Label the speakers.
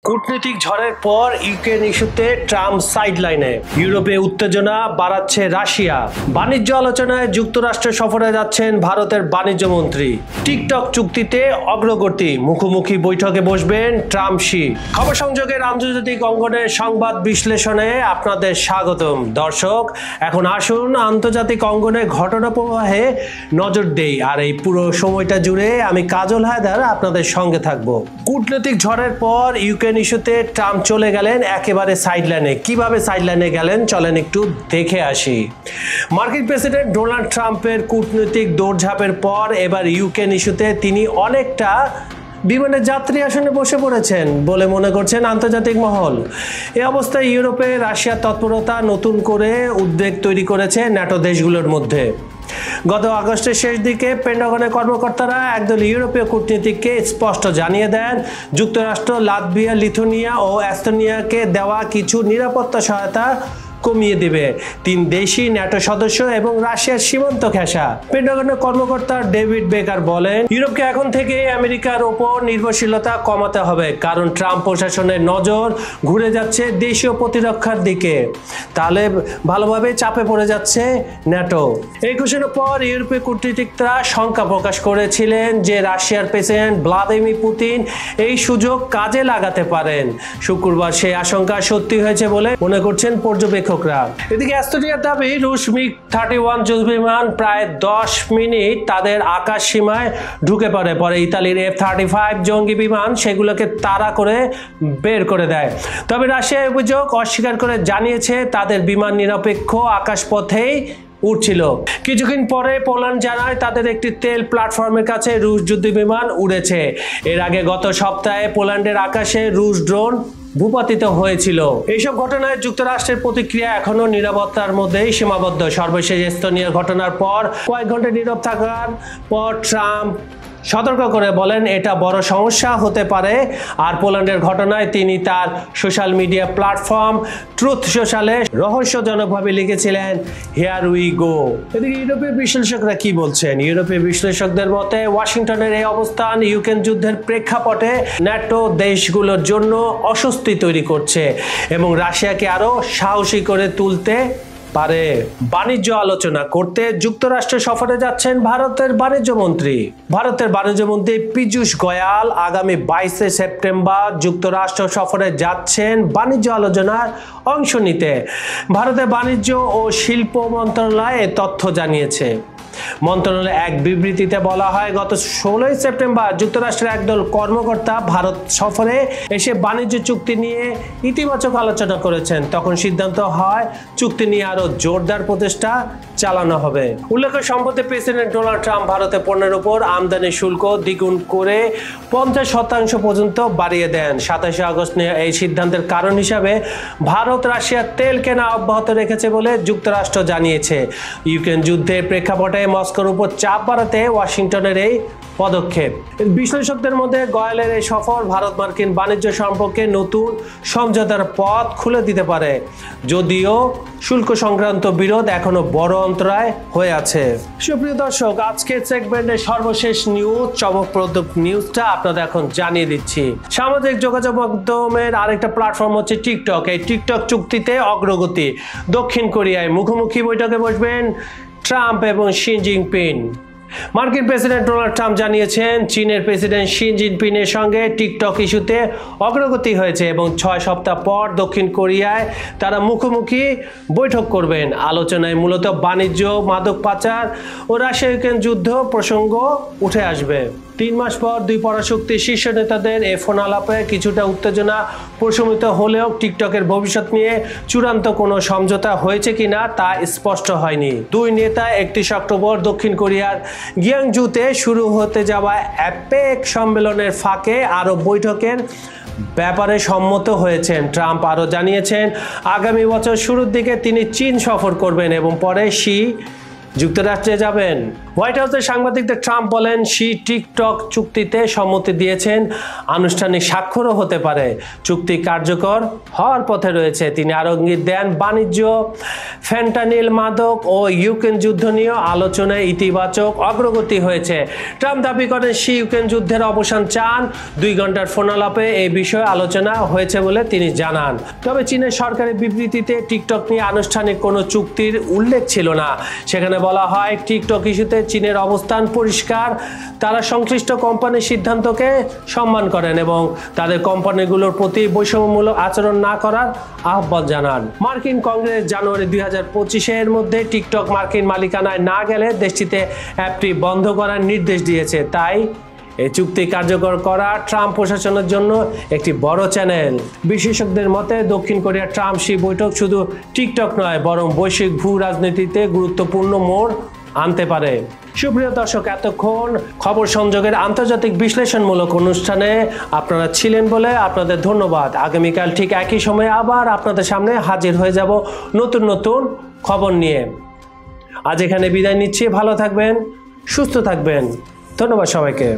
Speaker 1: কূটনৈতিক ঝড়ের পর ইউক্রেন ইস্যুতে ট্রাম্প সাইডলাইনে, ইউরোপে উত্তেজনা বাড়াচ্ছে রাশিয়া, বাণিজ্য আলোচনায় যুক্তরাষ্ট্র সফরে যাচ্ছেন ভারতের বাণিজ্য মন্ত্রী, টিকটক চুক্তিতে অগ্রগতি, মুখোমুখি বৈঠকে বসবেন ট্রাম্প শি। খবর সংযোগের আন্তর্জাতিক অঙ্গনের সংবাদ বিশ্লেষণে আপনাদের স্বাগতম। দর্শক, এখন আসুন আন্তর্জাতিক অঙ্গনে ঘটনা প্রবাহে নজর দেই, আর এই পুরো সময়টা জুড়ে আমি কাজল হায়দার আপনাদের সঙ্গে থাকবো। কূটনৈতিক ঝড়ের পর ইউক্রেন ইস্যুতে ট্রাম্প চলে গেলেন একেবারে সাইডলাইনে। কিভাবে সাইডলাইনে গেলেন চলেন একটু দেখে আসি। মার্কিন প্রেসিডেন্ট ডোনাল্ড ট্রাম্পের কূটনৈতিক দৌড়ঝাঁপের পর এবার ইউক্রেন ইস্যুতে তিনি অনেকটা বিমানের যাত্রী আসনে বসে পড়েছেন বলে মনে করছেন আন্তর্জাতিক মহল। এই অবস্থায় ইউরোপে রাশিয়ার তৎপরতা নতুন করে উদ্বেগ তৈরি করেছে ন্যাটো দেশগুলোর মধ্যে। গত আগস্টের শেষ দিকে পেন্টাগনের কর্মকর্তারা একদল ইউরোপীয় কূটনীতিককে স্পষ্ট জানিয়ে দেন, যুক্তরাষ্ট্র লাতভিয়া, লিথুয়ানিয়া ও এস্তোনিয়াকে দেওয়া কিছু নিরাপত্তা সহায়তা কমিয়ে দিবে। তিন দেশই ন্যাটো সদস্য এবং রাশিয়ার সীমান্ত ঘেঁষা। পেন্টাগনের কর্মকর্তা ডেভিড বেকার বলেন, ইউরোপকে এখন থেকে আমেরিকার ওপর নির্ভরশীলতা কমাতে হবে, কারণ ট্রাম্প প্রশাসনের নজর ঘুরে যাচ্ছে দেশীয় প্রতিরক্ষার দিকে। তাহলে ভালোভাবে চাপে পড়ে যাচ্ছে ন্যাটো। এই ঘোষণার পর ইউরোপীয় কূটনীতিকরা শঙ্কা প্রকাশ করেছিলেন যে রাশিয়ার প্রেসিডেন্ট ভ্লাদিমির পুতিন এই সুযোগ কাজে লাগাতে পারেন। শুক্রবার সেই আশঙ্কা সত্যি হয়েছে বলে মনে করছেন পর্যবেক্ষকরা। এদিকে এস্তোনিয়ার দাবি, রুশ মিগ-31 যুদ্ধবিমান প্রায় 10 মিনিট তাদের আকাশ সীমায় ঢুকে পড়ে। পরে ইতালির F-35 জঙ্গি বিমান সেগুলোকে তাড়া করে বের করে দেয়। তবে রাশিয়া অভিযোগ অস্বীকার করে জানিয়েছে তাদের বিমান নিরপেক্ষ আকাশপথেই উড়ছিল। কিছুক্ষণ পরে পোল্যান্ড জানায় তাদের একটি তেল প্ল্যাটফর্মের কাছে রুশ যুদ্ধবিমান উড়েছে। এর আগে গত সপ্তাহে পোল্যান্ডের আকাশে রুশ ড্রোন ভূপাতিত হয়েছিল। এইসব ঘটনায় যুক্তরাষ্ট্রের প্রতিক্রিয়া এখনো নিরাপত্তার মধ্যেই সীমাবদ্ধ। সর্বশেষ এস্তোনিয়ার ঘটনার পর কয়েক ঘন্টা নীরব থাকার পর ট্রাম্প সতর্ক করে বলেন এটা বড় সমস্যা হতে পারে। আর পোল্যান্ডের ঘটনায় তিনি তার সোশ্যাল মিডিয়া প্ল্যাটফর্ম ট্রুথ সোশ্যালে রহস্যজনকভাবে লিখেছিলেন, হিয়ার উই গো। এদিকে ইউরোপীয় বিশ্লেষকরা কি বলছেন? ইউরোপীয় বিশ্লেষকদের মতে ওয়াশিংটনের এই অবস্থান ইউক্রেন যুদ্ধের প্রেক্ষাপটে ন্যাটো দেশগুলোর জন্য অস্বস্তি তৈরি করছে এবং রাশিয়াকে আরো সাহসী করে তুলতে পারে। বাণিজ্য আলোচনা করতে যুক্তরাষ্ট্র সফরে যাচ্ছেন ভারতের বাণিজ্য মন্ত্রী। ভারতের বাণিজ্য মন্ত্রী পীযূষ গোয়াল আগামী 22 সেপ্টেম্বর যুক্তরাষ্ট্র সফরে যাচ্ছেন বাণিজ্য আলোচনার অংশ নিতে। ভারতের বাণিজ্য ও শিল্প মন্ত্রণালয় এ তথ্য জানিয়েছে। মন্ত্রণালয়ের এক বিবৃতিতে বলা হয়, গত 16 সেপ্টেম্বর যুক্তরাষ্ট্রের একদল কর্মকর্তা ভারত সফরে এসে বাণিজ্য চুক্তি নিয়ে ইতিবাচক আলোচনা করেছেন। তখন সিদ্ধান্ত হয় চুক্তি নিয়ে আরো জোরদার প্রচেষ্টা চালানো হবে। উল্লেখ্য, সম্প্রতি প্রেসিডেন্ট ডোনাল্ড ট্রাম্প ভারতের পণ্যের উপর আমদানি শুল্ক দ্বিগুণ করে 50% পর্যন্ত বাড়িয়ে দেন। 27 আগস্ট এই সিদ্ধান্তের কারণ হিসাবে ভারত রাশিয়ার তেল কেনা অব্যাহত রেখেছে বলে যুক্তরাষ্ট্র জানিয়েছে। ইউক্রেন যুদ্ধের প্রেক্ষাপটে মস্কোর উপর চাপ বাড়াতে ওয়াশিংটনের এই পদক্ষেপ। বিশ্লেষকদের মধ্যে গোয়ালের এই সফর ভারত মার্কিন বাণিজ্য সম্পর্কে নতুন সমঝোতার পথ খুলে দিতে পারে, যদিও শুল্ক সংক্রান্ত বিরোধ এখনো বড় অন্তরায় হয়ে আছে। সুপ্রিয় দর্শক, আজকের সেগমেন্টের সর্বশেষ নিউজ, চমকপ্রদ নিউজটা আপনাদের এখন জানিয়ে দিচ্ছি। সামাজিক যোগাযোগ মাধ্যমের আরেকটা প্ল্যাটফর্ম হচ্ছে টিকটক। এই টিকটক চুক্তিতে অগ্রগতি। দক্ষিণ কোরিয়ায় মুখোমুখি বৈঠকে বসবেন ট্রাম্প এবং শি জিনপিং। মার্কিন প্রেসিডেন্ট ডোনাল্ড ট্রাম্প জানিয়েছেন চীনের প্রেসিডেন্ট শি জিনপিংয়ের সঙ্গে টিকটক ইস্যুতে অগ্রগতি হয়েছে এবং 6 সপ্তাহ পর দক্ষিণ কোরিয়ায় তারা মুখোমুখি বৈঠক করবেন। আলোচনায় মূলত বাণিজ্য, মাদক পাচার ও রাশিয়া ইউক্রেন যুদ্ধ প্রসঙ্গ উঠে আসবে। 3 মাস পর দুই পরাশক্তির শীর্ষ নেতাদের এ ফোন আলাপে কিছুটা উত্তেজনা প্রশমিত হলেও টিকটকের ভবিষ্যৎ নিয়ে চূড়ান্ত কোনো সমঝোতা হয়েছে কিনা তা স্পষ্ট হয়নি। দুই নেতা 31 অক্টোবর দক্ষিণ কোরিয়ার গিয়াংজুতে শুরু হতে যাওয়া অ্যাপেক সম্মেলনের ফাঁকে আরও বৈঠকের ব্যাপারে সম্মত হয়েছেন। ট্রাম্প আরও জানিয়েছেন আগামী বছর শুরুর দিকে তিনি চীন সফর করবেন এবং পরে শি যুক্তরাষ্ট্রে যাবেন। হোয়াইট হাউসের সাংবাদিকদের ট্রাম্প বলেন শি টিকটক চুক্তিতে সম্মতি দিয়েছেন, আনুষ্ঠানিক স্বাক্ষরও হতে পারে, চুক্তি কার্যকর হওয়ার পথে রয়েছে। তিনি আরও ইঙ্গিত দেন বাণিজ্য, ফেন্টানিল মাদক ও ইউক্রেন যুদ্ধ নিয়ে আলোচনায় ইতিবাচক অগ্রগতি হয়েছে। ট্রাম্প দাবি করেন শি ইউক্রেন যুদ্ধের অবসান চান। 2 ঘন্টার ফোনালাপে এই বিষয়ে আলোচনা হয়েছে বলে তিনি জানান। তবে চীনের সরকারি বিবৃতিতে টিকটক নিয়ে আনুষ্ঠানিক কোনো চুক্তির উল্লেখ ছিল না। সেখানে বলা হয় টিকটক ইস্যুতে চীনের অবস্থান পরিষ্কার, তারা সংশ্লিষ্ট কোম্পানির সিদ্ধান্তকে সম্মান করেন এবং তাদের কোম্পানিগুলোর প্রতি বৈষম্যমূলক আচরণ না করার আহ্বান জানান। মার্কিন কংগ্রেস জানুয়ারি 2025-এর মধ্যে টিকটক মার্কিন মালিকানায় না গেলে দেশটিতে অ্যাপটি বন্ধ করার নির্দেশ দিয়েছে। তাই এই চুক্তি কার্যকর করা ট্রাম্প প্রশাসনের জন্য একটি বড় চ্যানেল। বিশেষজ্ঞদের মতে দক্ষিণ কোরিয়ার ট্রাম্প শি বৈঠক শুধু টিকটক নয় বরং বৈশ্বিক ভূ রাজনীতিতে গুরুত্বপূর্ণ মোড় আনতে পারে। সুপ্রিয় দর্শক, এতক্ষণ খবর সংযোগের আন্তর্জাতিক বিশ্লেষণমূলক অনুষ্ঠানে আপনারা ছিলেন বলে আপনাদের ধন্যবাদ। আগামীকাল ঠিক একই সময়ে আবার আপনাদের সামনে হাজির হয়ে যাব নতুন নতুন খবর নিয়ে। আজ এখানে বিদায় নিচ্ছি। ভালো থাকবেন, সুস্থ থাকবেন। ধন্যবাদ সবাইকে।